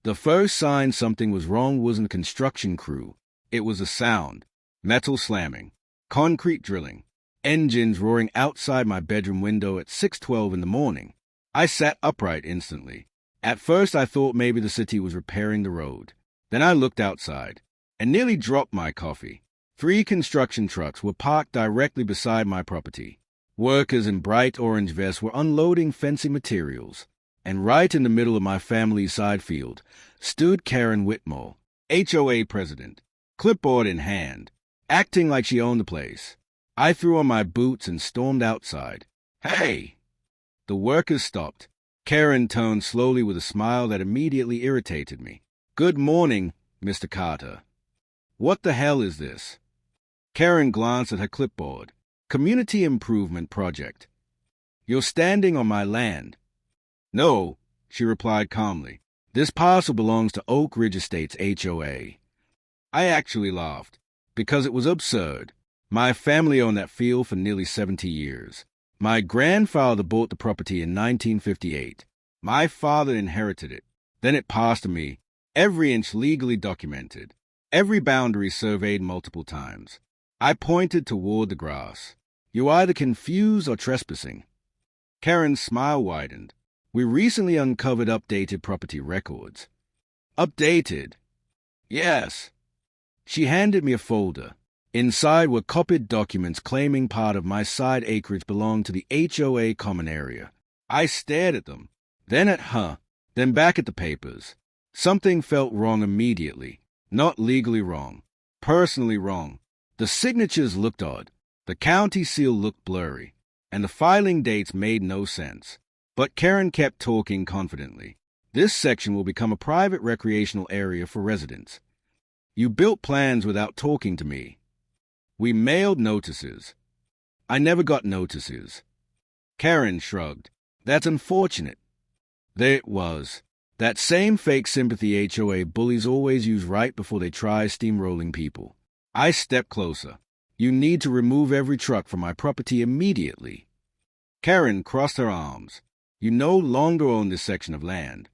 The first sign something was wrong wasn't a construction crew. It was a sound. Metal slamming. Concrete drilling. Engines roaring outside my bedroom window at 6:12 in the morning. I sat upright instantly. At first I thought maybe the city was repairing the road. Then I looked outside and nearly dropped my coffee. 3 construction trucks were parked directly beside my property. Workers in bright orange vests were unloading fencing materials. And right in the middle of my family's side field stood Karen Whitmore, HOA president, clipboard in hand, acting like she owned the place. I threw on my boots and stormed outside. Hey! The workers stopped. Karen turned slowly with a smile that immediately irritated me. Good morning, Mr. Carter. What the hell is this? Karen glanced at her clipboard. Community Improvement Project. You're standing on my land. No, she replied calmly. This parcel belongs to Oak Ridge Estates HOA. I actually laughed, because it was absurd. My family owned that field for nearly 70 years. My grandfather bought the property in 1958. My father inherited it. Then it passed to me, every inch legally documented, every boundary surveyed multiple times. I pointed toward the grass. You're either confused or trespassing. Karen's smile widened. We recently uncovered updated property records. Updated? Yes. She handed me a folder. Inside were copied documents claiming part of my side acreage belonged to the HOA common area. I stared at them, then at her, then back at the papers. Something felt wrong immediately. Not legally wrong. Personally wrong. The signatures looked odd. The county seal looked blurry. And the filing dates made no sense. But Karen kept talking confidently. This section will become a private recreational area for residents. You built plans without talking to me. We mailed notices. I never got notices. Karen shrugged. That's unfortunate. There it was. That same fake sympathy HOA bullies always use right before they try steamrolling people. I stepped closer. You need to remove every truck from my property immediately. Karen crossed her arms. You no longer own this section of land.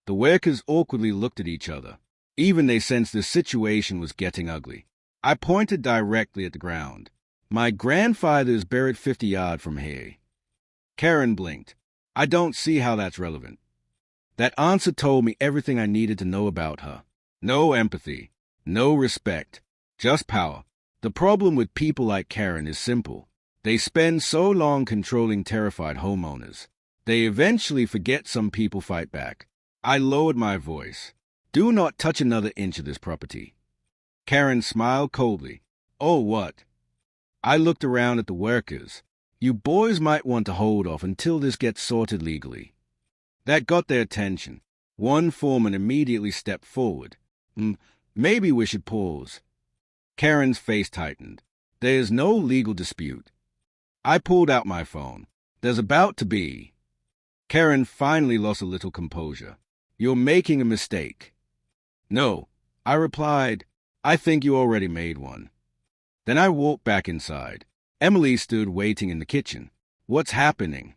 The workers awkwardly looked at each other. Even they sensed this situation was getting ugly. I pointed directly at the ground. My grandfather is buried 50 yards from here. Karen blinked. I don't see how that's relevant. That answer told me everything I needed to know about her. No empathy. No respect. Just power. The problem with people like Karen is simple. They spend so long controlling terrified homeowners. They eventually forget some people fight back. I lowered my voice. Do not touch another inch of this property. Karen smiled coldly. Oh, what? I looked around at the workers. You boys might want to hold off until this gets sorted legally. That got their attention. One foreman immediately stepped forward. Maybe we should pause. Karen's face tightened. There is no legal dispute. I pulled out my phone. There's about to be. Karen finally lost a little composure. You're making a mistake. No, I replied. I think you already made one. Then I walked back inside. Emily stood waiting in the kitchen. What's happening?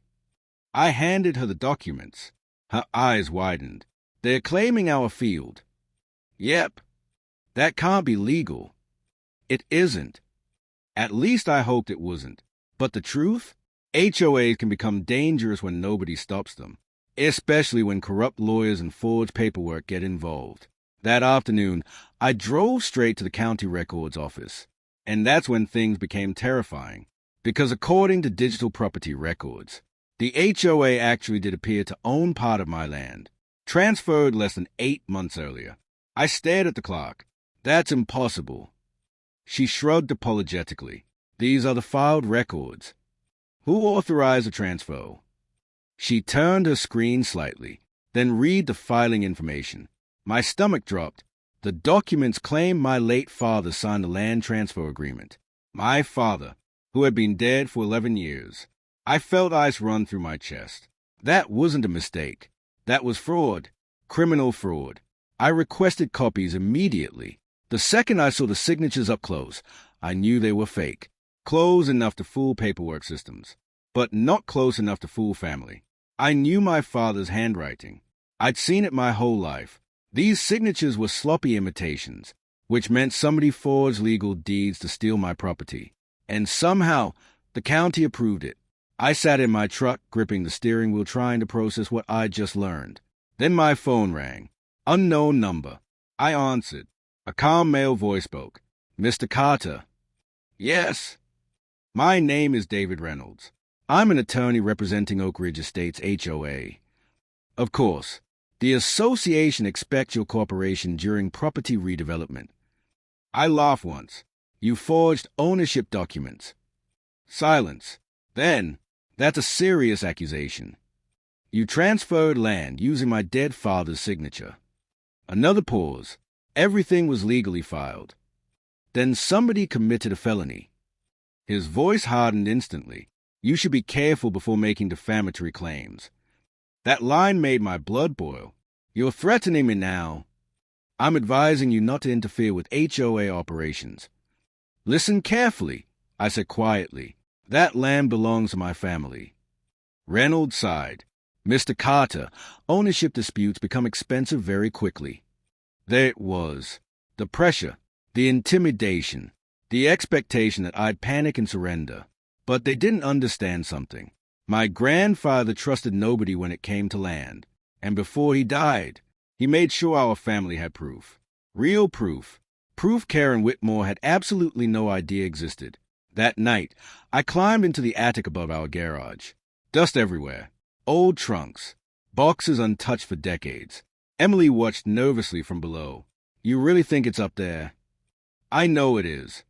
I handed her the documents. Her eyes widened. They're claiming our field. Yep. That can't be legal. It isn't. At least I hoped it wasn't. But the truth? HOAs can become dangerous when nobody stops them, especially when corrupt lawyers and forged paperwork get involved. That afternoon, I drove straight to the county records office. And that's when things became terrifying. Because according to digital property records, the HOA actually did appear to own part of my land, transferred less than 8 months earlier. I stared at the clock. That's impossible. She shrugged apologetically. These are the filed records. Who authorized the transfer? She turned her screen slightly, then read the filing information. My stomach dropped. The documents claim my late father signed the land transfer agreement. My father, who had been dead for 11 years. I felt ice run through my chest. That wasn't a mistake. That was fraud. Criminal fraud. I requested copies immediately. The second I saw the signatures up close, I knew they were fake. Close enough to fool paperwork systems, but not close enough to fool family. I knew my father's handwriting. I'd seen it my whole life. These signatures were sloppy imitations, which meant somebody forged legal deeds to steal my property. And somehow, the county approved it. I sat in my truck, gripping the steering wheel, trying to process what I'd just learned. Then my phone rang. Unknown number. I answered. A calm male voice spoke. "Mr. Carter." "Yes." "My name is David Reynolds. I'm an attorney representing Oak Ridge Estates HOA. Of course, the association expects your cooperation during property redevelopment." I laughed once. "You forged ownership documents." Silence. Then, "That's a serious accusation." "You transferred land using my dead father's signature." Another pause. Everything was legally filed. "Then somebody committed a felony." His voice hardened instantly. "You should be careful before making defamatory claims." That line made my blood boil. "You're threatening me now." "I'm advising you not to interfere with HOA operations." "Listen carefully," I said quietly. "That land belongs to my family." Reynolds sighed. "Mr. Carter, ownership disputes become expensive very quickly." There it was. The pressure, the intimidation, the expectation that I'd panic and surrender. But they didn't understand something. My grandfather trusted nobody when it came to land. And before he died, he made sure our family had proof. Real proof. Proof Karen Whitmore had absolutely no idea existed. That night, I climbed into the attic above our garage. Dust everywhere. Old trunks. Boxes untouched for decades. Emily watched nervously from below. "You really think it's up there?" "I know it is."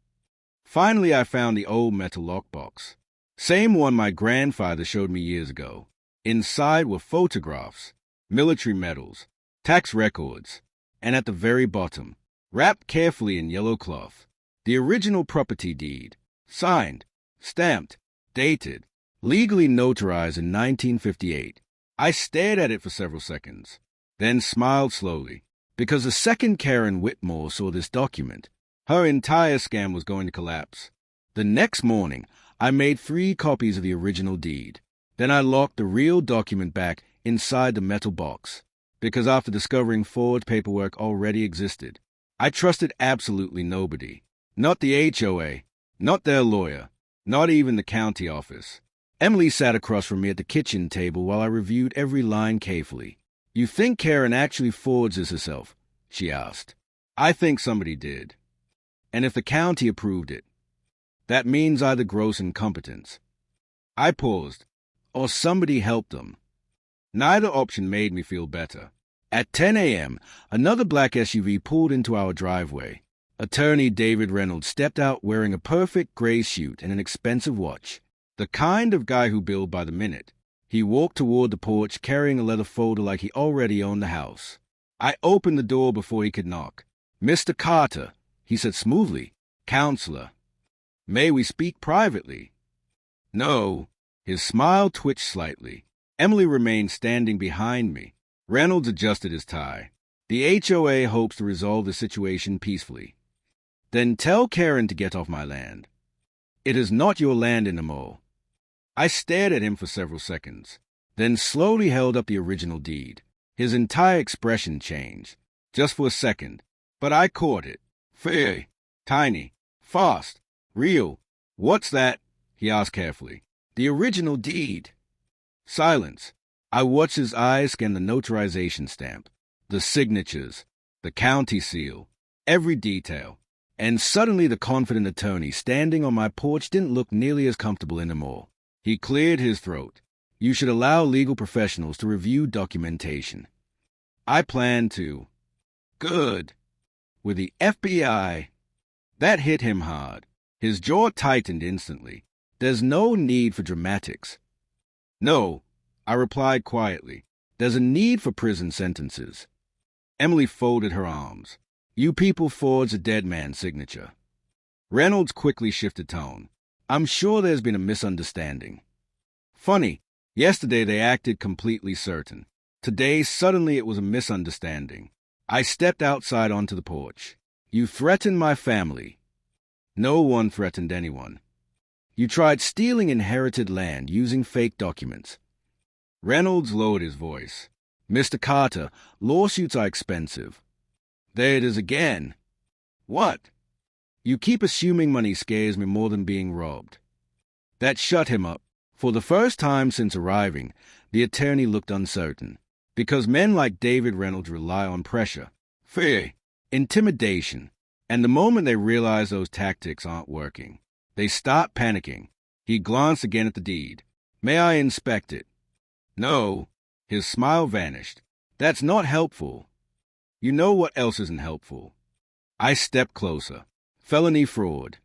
Finally, I found the old metal lockbox. Same one my grandfather showed me years ago. Inside were photographs, military medals, tax records, and at the very bottom, wrapped carefully in yellow cloth, the original property deed, signed, stamped, dated, legally notarized in 1958. I stared at it for several seconds, then smiled slowly, because the second Karen Whitmore saw this document, her entire scam was going to collapse. The next morning, I made 3 copies of the original deed. Then I locked the real document back inside the metal box, because after discovering forged paperwork already existed, I trusted absolutely nobody. Not the HOA, not their lawyer, not even the county office. Emily sat across from me at the kitchen table while I reviewed every line carefully. "You think Karen actually forged this herself?" she asked. "I think somebody did. And if the county approved it, that means either gross incompetence." I paused. Or somebody helped them. Neither option made me feel better. At 10 a.m., another black SUV pulled into our driveway. Attorney David Reynolds stepped out wearing a perfect gray suit and an expensive watch. The kind of guy who billed by the minute. He walked toward the porch carrying a leather folder like he already owned the house. I opened the door before he could knock. "Mr. Carter," he said smoothly. "Counselor. May we speak privately?" "No." His smile twitched slightly. Emily remained standing behind me. Reynolds adjusted his tie. "The HOA hopes to resolve the situation peacefully." "Then tell Karen to get off my land." "It is not your land anymore." I stared at him for several seconds, then slowly held up the original deed. His entire expression changed, just for a second, but I caught it. "Fair, tiny, fast, real. What's that?" he asked carefully. "The original deed." Silence. I watched his eyes scan the notarization stamp, the signatures, the county seal, every detail. And suddenly the confident attorney standing on my porch didn't look nearly as comfortable anymore. He cleared his throat. "You should allow legal professionals to review documentation." "I plan to." "Good." "With the FBI." That hit him hard. His jaw tightened instantly. "There's no need for dramatics." "No," I replied quietly. "There's a need for prison sentences." Emily folded her arms. "You people forged a dead man's signature." Reynolds quickly shifted tone. "I'm sure there's been a misunderstanding. Funny, yesterday they acted completely certain. Today, suddenly it was a misunderstanding." I stepped outside onto the porch. "You threatened my family." "No one threatened anyone." "You tried stealing inherited land using fake documents." Reynolds lowered his voice. Mr. Carter, lawsuits are expensive. There it is again. What? You keep assuming money scares me more than being robbed. That shut him up. For the first time since arriving, the attorney looked uncertain, because men like David Reynolds rely on pressure, fear, intimidation, and the moment they realize those tactics aren't working, they start panicking. He glanced again at the deed. May I inspect it? No. His smile vanished. That's not helpful. You know what else isn't helpful? I stepped closer. Felony fraud.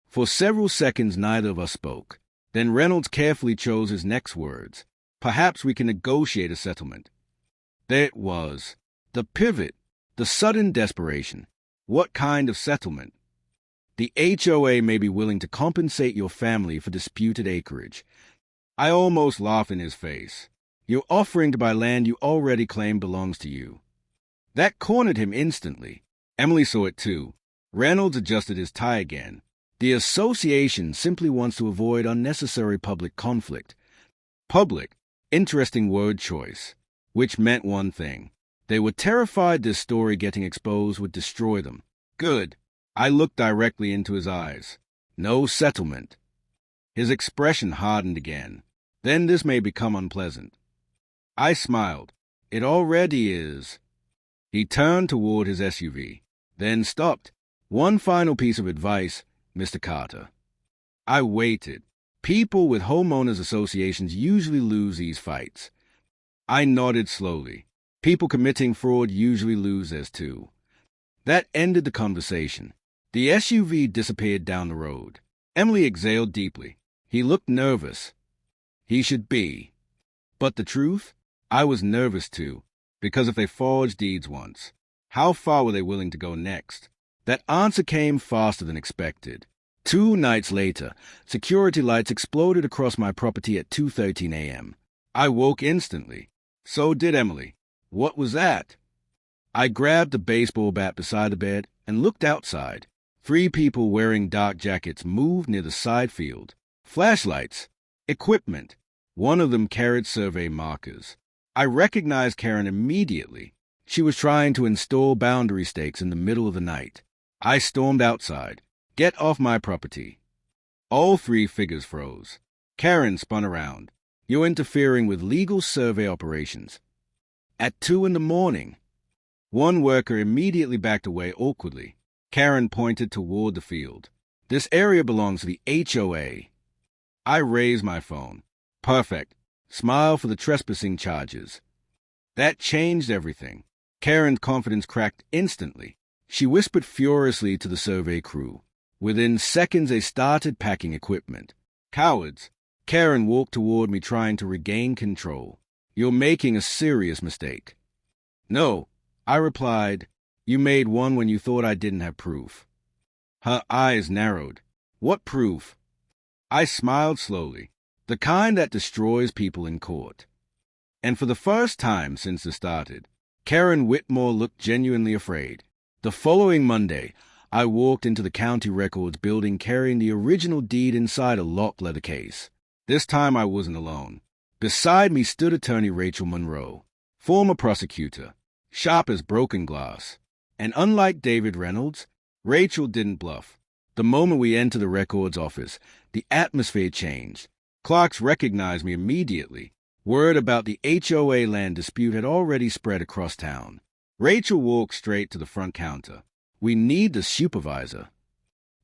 For several seconds neither of us spoke. Then Reynolds carefully chose his next words. Perhaps we can negotiate a settlement. There it was. The pivot. The sudden desperation. What kind of settlement? The HOA may be willing to compensate your family for disputed acreage. I almost laughed in his face. You're offering to buy land you already claim belongs to you. That cornered him instantly. Emily saw it too. Reynolds adjusted his tie again. The association simply wants to avoid unnecessary public conflict. Public, interesting word choice, which meant one thing. They were terrified this story getting exposed would destroy them. Good. I looked directly into his eyes. No settlement. His expression hardened again. Then this may become unpleasant. I smiled. It already is. He turned toward his SUV, then stopped. One final piece of advice, Mr. Carter. I waited. People with homeowners associations usually lose these fights. I nodded slowly. People committing fraud usually lose theirs too. That ended the conversation. The SUV disappeared down the road. Emily exhaled deeply. He looked nervous. He should be. But the truth? I was nervous too, because if they forged deeds once, how far were they willing to go next? That answer came faster than expected. 2 nights later, security lights exploded across my property at 2:13 a.m. I woke instantly. So did Emily. What was that? I grabbed the baseball bat beside the bed and looked outside. 3 people wearing dark jackets moved near the side field. Flashlights. Equipment. One of them carried survey markers. I recognized Karen immediately. She was trying to install boundary stakes in the middle of the night. I stormed outside. Get off my property. All 3 figures froze. Karen spun around. You're interfering with legal survey operations. At 2 in the morning. One worker immediately backed away awkwardly. Karen pointed toward the field. This area belongs to the HOA. I raised my phone. Perfect. Smile for the trespassing charges. That changed everything. Karen's confidence cracked instantly. She whispered furiously to the survey crew. Within seconds, they started packing equipment. Cowards. Karen walked toward me trying to regain control. You're making a serious mistake. No, I replied. You made one when you thought I didn't have proof. Her eyes narrowed. What proof? I smiled slowly. The kind that destroys people in court. And for the first time since it started, Karen Whitmore looked genuinely afraid. The following Monday, I walked into the county records building carrying the original deed inside a locked leather case. This time I wasn't alone. Beside me stood attorney Rachel Monroe, former prosecutor, sharp as broken glass. And unlike David Reynolds, Rachel didn't bluff. The moment we entered the records office, the atmosphere changed. Clerks recognized me immediately. Word about the HOA land dispute had already spread across town. Rachel walked straight to the front counter. We need the supervisor.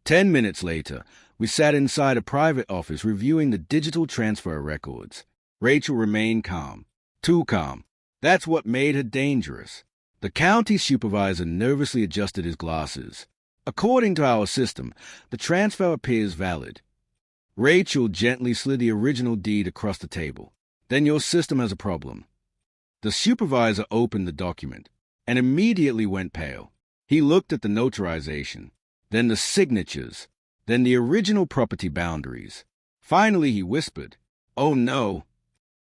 10 minutes later, we sat inside a private office reviewing the digital transfer records. Rachel remained calm. Too calm. That's what made her dangerous. The county supervisor nervously adjusted his glasses. According to our system, the transfer appears valid. Rachel gently slid the original deed across the table. Then your system has a problem. The supervisor opened the document and immediately went pale. He looked at the notarization, then the signatures, then the original property boundaries. Finally, he whispered, "Oh no."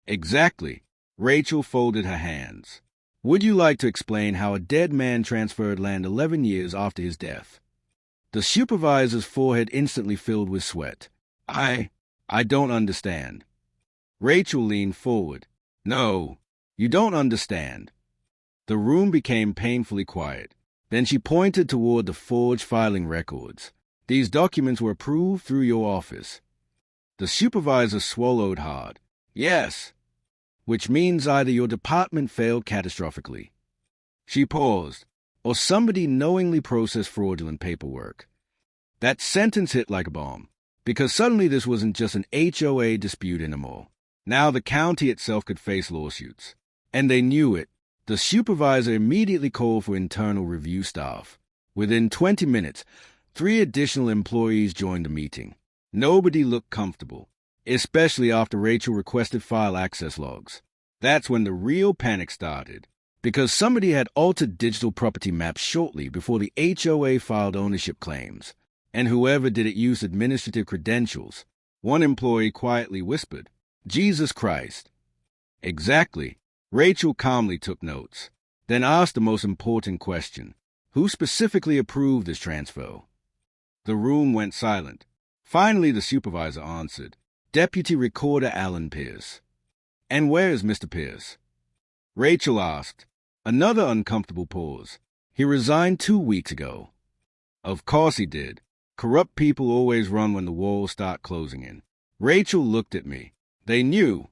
Exactly. Rachel folded her hands. Would you like to explain how a dead man transferred land 11 years after his death? The supervisor's forehead instantly filled with sweat. I don't understand. Rachel leaned forward. No, You don't understand. The room became painfully quiet. Then she pointed toward the forged filing records. These documents were approved through your office. The supervisor swallowed hard. Yes. Which means either your department failed catastrophically. She paused, or somebody knowingly processed fraudulent paperwork. That sentence hit like a bomb, because suddenly this wasn't just an HOA dispute anymore. Now the county itself could face lawsuits. And they knew it. The supervisor immediately called for internal review staff. Within 20 minutes, 3 additional employees joined the meeting. Nobody looked comfortable, especially after Rachel requested file access logs. That's when the real panic started, because somebody had altered digital property maps shortly before the HOA filed ownership claims, and whoever did it used administrative credentials. One employee quietly whispered, "Jesus Christ." Exactly. Rachel calmly took notes, then asked the most important question. Who specifically approved this transfer? The room went silent. Finally, the supervisor answered, Deputy Recorder Alan Pierce. And where is Mr. Pierce? Rachel asked. Another uncomfortable pause. He resigned 2 weeks ago. Of course he did. Corrupt people always run when the walls start closing in. Rachel looked at me. They knew.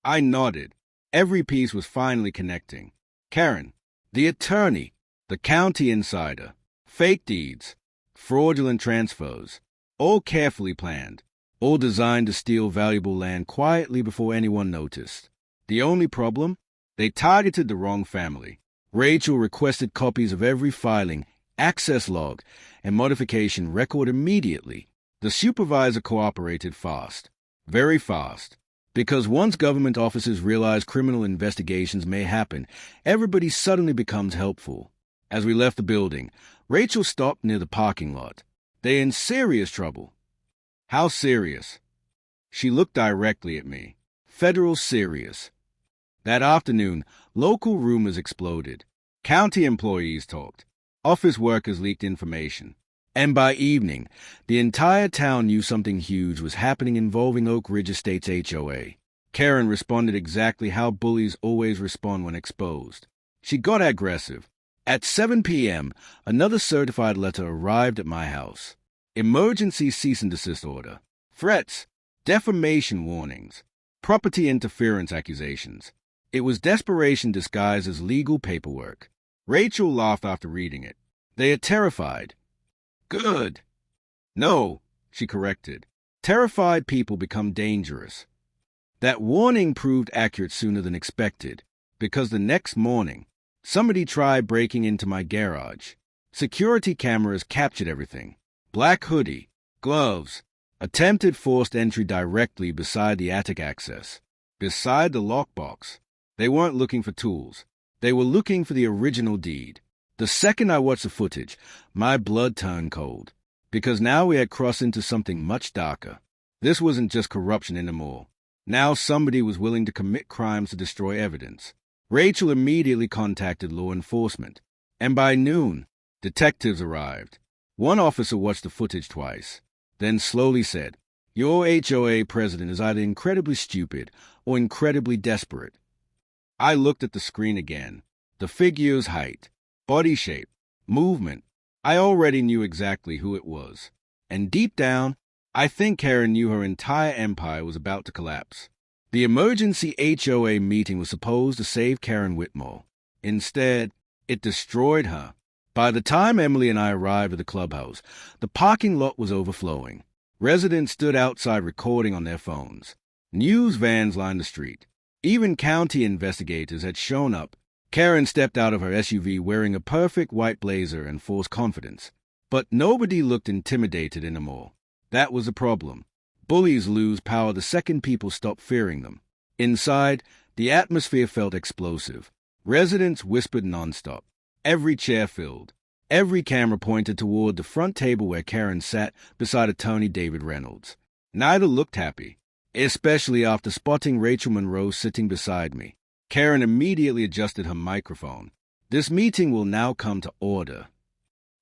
I nodded. Every piece was finally connecting. Karen, the attorney, the county insider, fake deeds, fraudulent transfers, all carefully planned, all designed to steal valuable land quietly before anyone noticed. The only problem? They targeted the wrong family. Rachel requested copies of every filing, access log, and modification record immediately. The supervisor cooperated fast, very fast. Because once government officers realize criminal investigations may happen, everybody suddenly becomes helpful. As we left the building, Rachel stopped near the parking lot. They're in serious trouble. How serious? She looked directly at me. Federal serious. That afternoon, local rumors exploded. County employees talked. Office workers leaked information. And by evening, the entire town knew something huge was happening involving Oak Ridge Estates HOA. Karen responded exactly how bullies always respond when exposed. She got aggressive. At 7 p.m., another certified letter arrived at my house. Emergency cease and desist order. Threats. Defamation warnings. Property interference accusations. It was desperation disguised as legal paperwork. Rachel laughed after reading it. They are terrified. Good. No, she corrected. Terrified people become dangerous. That warning proved accurate sooner than expected, because the next morning, somebody tried breaking into my garage. Security cameras captured everything. Black hoodie, gloves, attempted forced entry directly beside the attic access, beside the lockbox. They weren't looking for tools. They were looking for the original deed. The second I watched the footage, my blood turned cold, because now we had crossed into something much darker. This wasn't just corruption anymore. Now somebody was willing to commit crimes to destroy evidence. Rachel immediately contacted law enforcement, and by noon, detectives arrived. One officer watched the footage twice, then slowly said, "Your HOA president is either incredibly stupid or incredibly desperate." I looked at the screen again. The figure's height, body shape, movement. I already knew exactly who it was. And deep down, I think Karen knew her entire empire was about to collapse. The emergency HOA meeting was supposed to save Karen Whitmore. Instead, it destroyed her. By the time Emily and I arrived at the clubhouse, the parking lot was overflowing. Residents stood outside recording on their phones. News vans lined the street. Even county investigators had shown up. Karen stepped out of her SUV wearing a perfect white blazer and forced confidence. But nobody looked intimidated anymore. That was the problem. Bullies lose power the second people stop fearing them. Inside, the atmosphere felt explosive. Residents whispered nonstop. Every chair filled. Every camera pointed toward the front table where Karen sat beside attorney David Reynolds. Neither looked happy, especially after spotting Rachel Monroe sitting beside me. Karen immediately adjusted her microphone. This meeting will now come to order.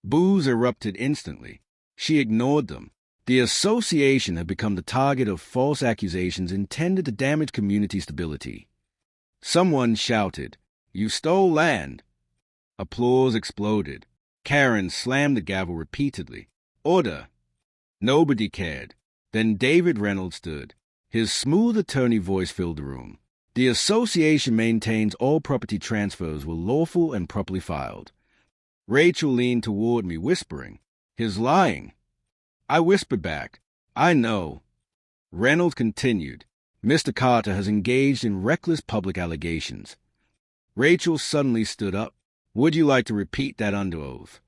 Boos erupted instantly. She ignored them. The association had become the target of false accusations intended to damage community stability. Someone shouted, "You stole land!" Applause exploded. Karen slammed the gavel repeatedly. "Order!" Nobody cared. Then David Reynolds stood. His smooth attorney voice filled the room. "The association maintains all property transfers were lawful and properly filed." Rachel leaned toward me, whispering, "He's lying." I whispered back, "I know." Reynolds continued, "Mr. Carter has engaged in reckless public allegations." Rachel suddenly stood up. "Would you like to repeat that under oath?"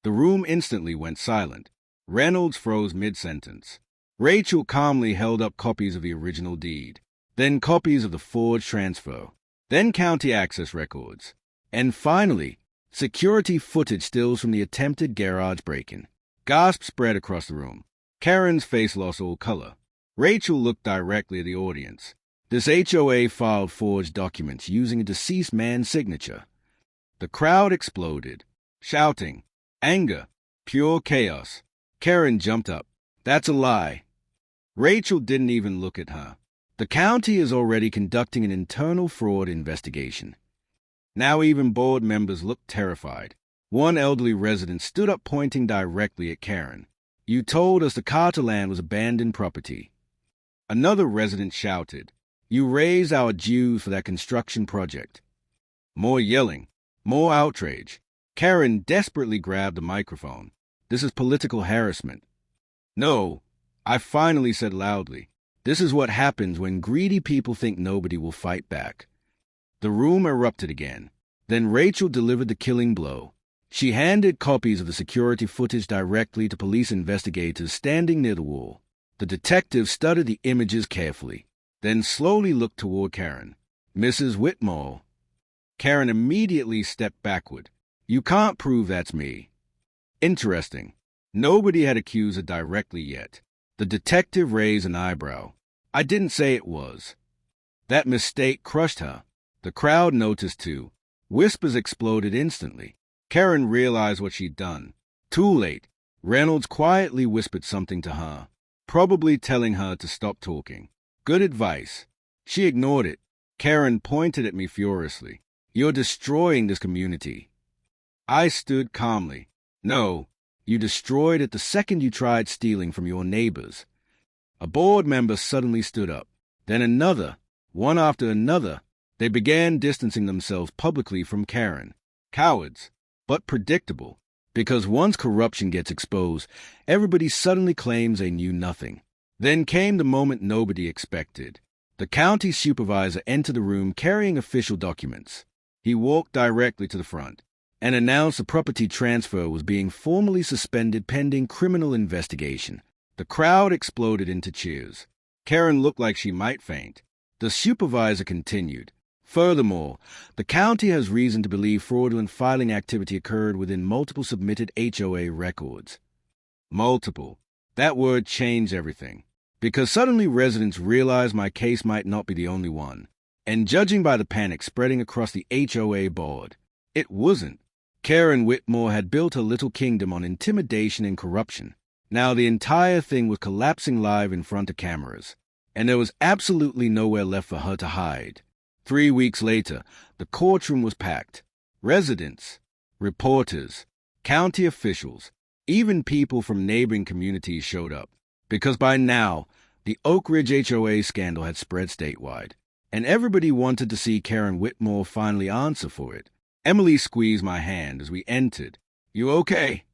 The room instantly went silent. Reynolds froze mid-sentence. Rachel calmly held up copies of the original deed, then copies of the forged transfer, then county access records, and finally, security footage stills from the attempted garage break-in. Gasps spread across the room. Karen's face lost all color. Rachel looked directly at the audience. This HOA filed forged documents using a deceased man's signature. The crowd exploded, shouting, anger, pure chaos. Karen jumped up. "That's a lie." Rachel didn't even look at her. "The county is already conducting an internal fraud investigation." Now even board members looked terrified. One elderly resident stood up, pointing directly at Karen. "You told us the Carter land was abandoned property." Another resident shouted, "You raised our dues for that construction project." More yelling, more outrage. Karen desperately grabbed the microphone. "This is political harassment." "No," I finally said loudly. "This is what happens when greedy people think nobody will fight back." The room erupted again. Then Rachel delivered the killing blow. She handed copies of the security footage directly to police investigators standing near the wall. The detective studied the images carefully, then slowly looked toward Karen. "Mrs. Whitmore." Karen immediately stepped backward. "You can't prove that's me." Interesting. Nobody had accused her directly yet. The detective raised an eyebrow. "I didn't say it was." That mistake crushed her. The crowd noticed too. Whispers exploded instantly. Karen realized what she'd done. Too late. Reynolds quietly whispered something to her, probably telling her to stop talking. Good advice. She ignored it. Karen pointed at me furiously. "You're destroying this community." I stood calmly. "No, you destroyed it the second you tried stealing from your neighbors." A board member suddenly stood up. Then another, one after another. They began distancing themselves publicly from Karen. Cowards, but predictable, because once corruption gets exposed, everybody suddenly claims they knew nothing. Then came the moment nobody expected. The county supervisor entered the room carrying official documents. He walked directly to the front and announced the property transfer was being formally suspended pending criminal investigation. The crowd exploded into cheers. Karen looked like she might faint. The supervisor continued. "Furthermore, the county has reason to believe fraudulent filing activity occurred within multiple submitted HOA records." Multiple. That word changed everything, because suddenly residents realized my case might not be the only one. And judging by the panic spreading across the HOA board, it wasn't. Karen Whitmore had built her little kingdom on intimidation and corruption. Now the entire thing was collapsing live in front of cameras, and there was absolutely nowhere left for her to hide. 3 weeks later, the courtroom was packed. Residents, reporters, county officials, even people from neighboring communities showed up, because by now, the Oak Ridge HOA scandal had spread statewide, and everybody wanted to see Karen Whitmore finally answer for it. Emily squeezed my hand as we entered. "You okay?"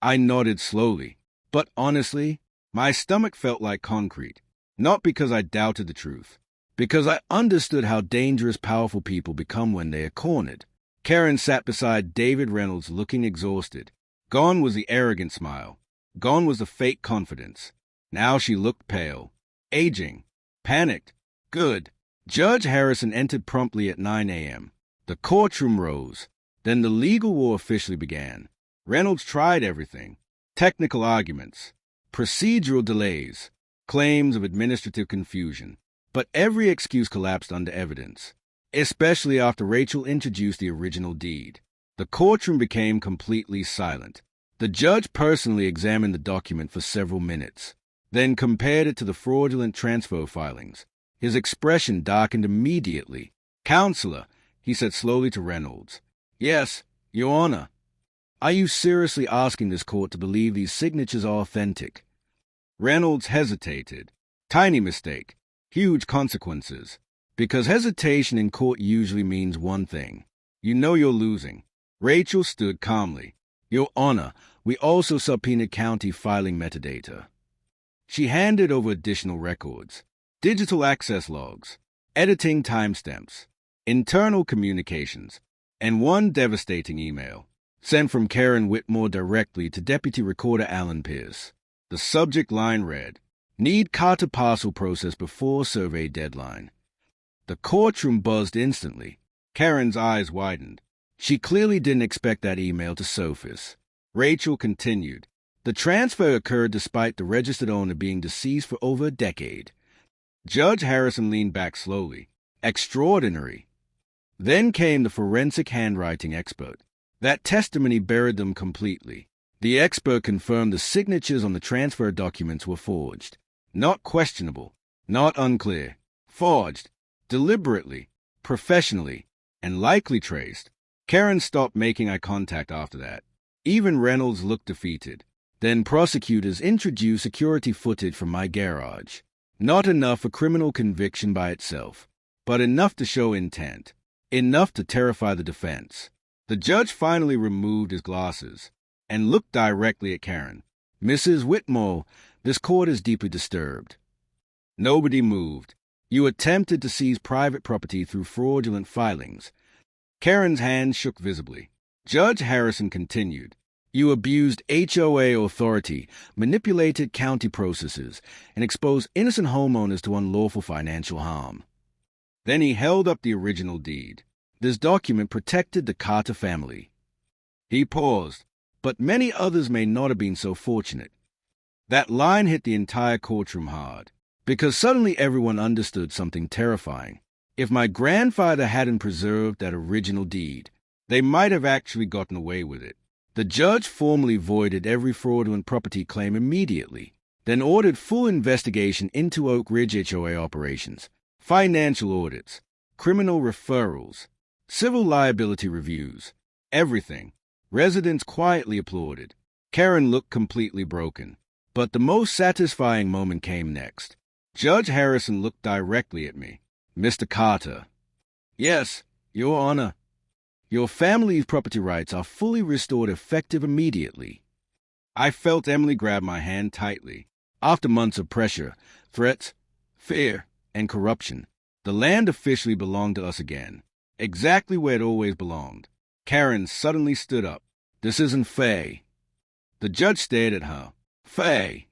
I nodded slowly, but honestly, my stomach felt like concrete, not because I doubted the truth, because I understood how dangerous powerful people become when they are cornered. Karen sat beside David Reynolds looking exhausted. Gone was the arrogant smile. Gone was the fake confidence. Now she looked pale, aging, panicked. Good. Judge Harrison entered promptly at 9 a.m. The courtroom rose. Then the legal war officially began. Reynolds tried everything. Technical arguments, procedural delays, claims of administrative confusion. But every excuse collapsed under evidence, especially after Rachel introduced the original deed. The courtroom became completely silent. The judge personally examined the document for several minutes, then compared it to the fraudulent transfer filings. His expression darkened immediately. "Counselor," he said slowly to Reynolds. "Yes, Your Honor. Are you seriously asking this court to believe these signatures are authentic?" Reynolds hesitated. Tiny mistake. Huge consequences. Because hesitation in court usually means one thing. You know you're losing. Rachel stood calmly. "Your Honor, we also subpoenaed county filing metadata." She handed over additional records, digital access logs, editing timestamps, internal communications, and one devastating email sent from Karen Whitmore directly to Deputy Recorder Alan Pierce. The subject line read, "Need Carter parcel process before survey deadline." The courtroom buzzed instantly. Karen's eyes widened. She clearly didn't expect that email to surface. Rachel continued, "The transfer occurred despite the registered owner being deceased for over a decade." Judge Harrison leaned back slowly. Extraordinary. Then came the forensic handwriting expert. That testimony buried them completely. The expert confirmed the signatures on the transfer documents were forged. Not questionable, not unclear. Forged. Deliberately, professionally, and likely traced. Karen stopped making eye contact after that. Even Reynolds looked defeated. Then prosecutors introduced security footage from my garage. Not enough for criminal conviction by itself, but enough to show intent. Enough to terrify the defense. The judge finally removed his glasses and looked directly at Karen. "Mrs. Whitmore, this court is deeply disturbed." Nobody moved. "You attempted to seize private property through fraudulent filings." Karen's hand shook visibly. Judge Harrison continued, "You abused HOA authority, manipulated county processes, and exposed innocent homeowners to unlawful financial harm." Then he held up the original deed. This document protected the Carter family. He paused, but many others may not have been so fortunate. That line hit the entire courtroom hard, because suddenly everyone understood something terrifying. If my grandfather hadn't preserved that original deed, they might have actually gotten away with it. The judge formally voided every fraudulent property claim immediately, then ordered full investigation into Oak Ridge HOA operations, financial audits, criminal referrals, civil liability reviews, everything. Residents quietly applauded. Karen looked completely broken. But the most satisfying moment came next. Judge Harrison looked directly at me. "Mr. Carter." "Yes, Your Honor. Your family's property rights are fully restored effective immediately." I felt Emily grab my hand tightly. After months of pressure, threats, fear, and corruption, the land officially belonged to us again. Exactly where it always belonged. Karen suddenly stood up. "This isn't fair." The judge stared at her. "Fair."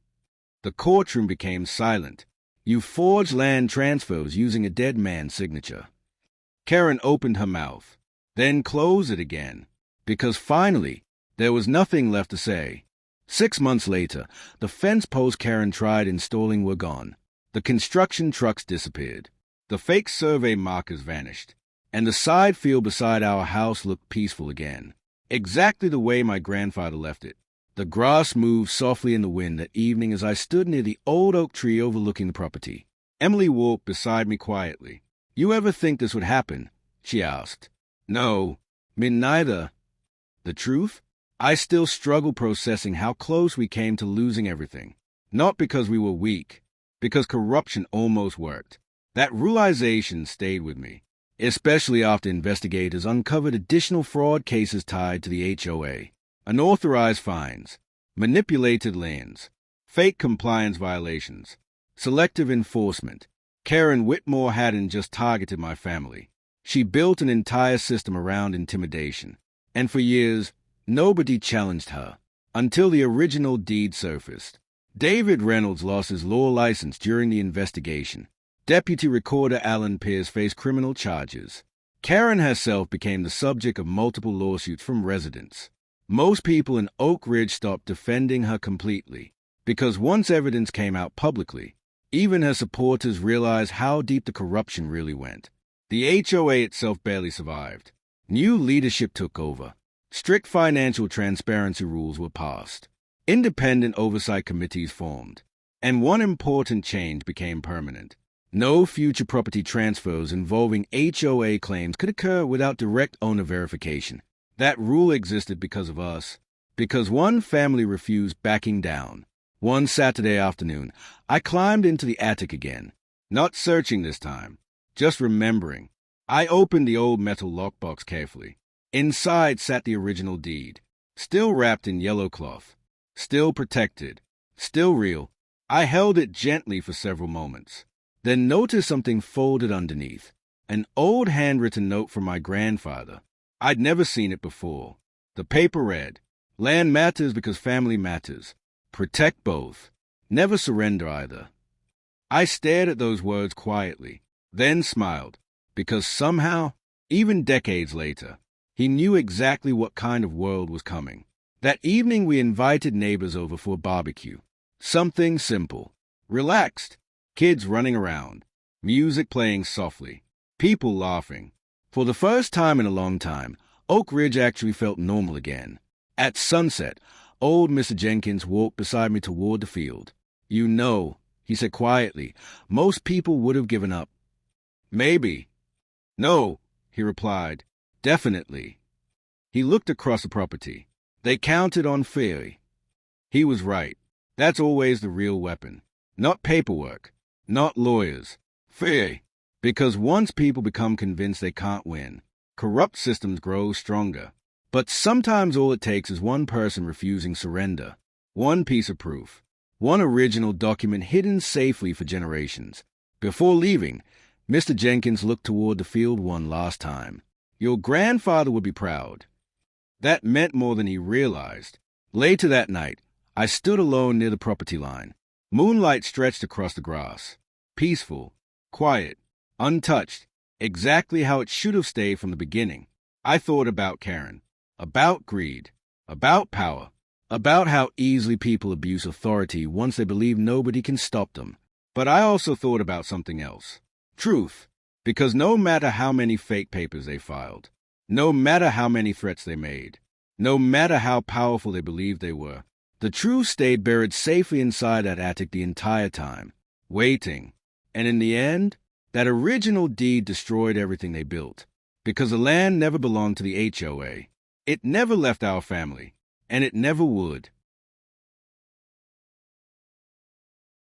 The courtroom became silent. "You forged land transfers using a dead man's signature." Karen opened her mouth, then closed it again, because finally there was nothing left to say. 6 months later, the fence posts Karen tried installing were gone. The construction trucks disappeared. The fake survey markers vanished, and the side field beside our house looked peaceful again, exactly the way my grandfather left it. The grass moved softly in the wind that evening as I stood near the old oak tree overlooking the property. Emily walked beside me quietly. "You ever think this would happen?" she asked. "No, me neither." The truth? I still struggle processing how close we came to losing everything. Not because we were weak, because corruption almost worked. That realization stayed with me, especially after investigators uncovered additional fraud cases tied to the HOA. Unauthorized fines, manipulated lands, fake compliance violations, selective enforcement. Karen Whitmore hadn't just targeted my family. She built an entire system around intimidation. And for years, nobody challenged her, until the original deed surfaced. David Reynolds lost his law license during the investigation. Deputy Recorder Alan Pierce faced criminal charges. Karen herself became the subject of multiple lawsuits from residents. Most people in Oak Ridge stopped defending her completely, because once evidence came out publicly, even her supporters realized how deep the corruption really went. The HOA itself barely survived. New leadership took over. Strict financial transparency rules were passed. Independent oversight committees formed. And one important change became permanent. No future property transfers involving HOA claims could occur without direct owner verification. That rule existed because of us, because one family refused backing down. One Saturday afternoon, I climbed into the attic again, not searching this time, just remembering. I opened the old metal lockbox carefully. Inside sat the original deed, still wrapped in yellow cloth, still protected, still real. I held it gently for several moments, then noticed something folded underneath, an old handwritten note from my grandfather. I'd never seen it before. The paper read, "Land matters because family matters. Protect both. Never surrender either." I stared at those words quietly, then smiled, because somehow, even decades later, he knew exactly what kind of world was coming. That evening we invited neighbors over for a barbecue. Something simple, relaxed, kids running around, music playing softly, people laughing. For the first time in a long time, Oak Ridge actually felt normal again. At sunset, old Mr. Jenkins walked beside me toward the field. "You know," he said quietly, "most people would have given up." "Maybe." "No," he replied. "Definitely." He looked across the property. They counted on fear. He was right. That's always the real weapon. Not paperwork, not lawyers. Fear. Because once people become convinced they can't win, corrupt systems grow stronger. But sometimes all it takes is one person refusing surrender, one piece of proof, one original document hidden safely for generations. Before leaving, Mr. Jenkins looked toward the field one last time. "Your grandfather would be proud." That meant more than he realized. Later that night, I stood alone near the property line. Moonlight stretched across the grass. Peaceful, quiet, untouched, exactly how it should have stayed from the beginning. I thought about Karen. About greed, about power, about how easily people abuse authority once they believe nobody can stop them. But I also thought about something else. Truth. Because no matter how many fake papers they filed, no matter how many threats they made, no matter how powerful they believed they were, the truth stayed buried safely inside that attic the entire time, waiting. And in the end, that original deed destroyed everything they built. Because the land never belonged to the HOA. It never left our family, and it never would.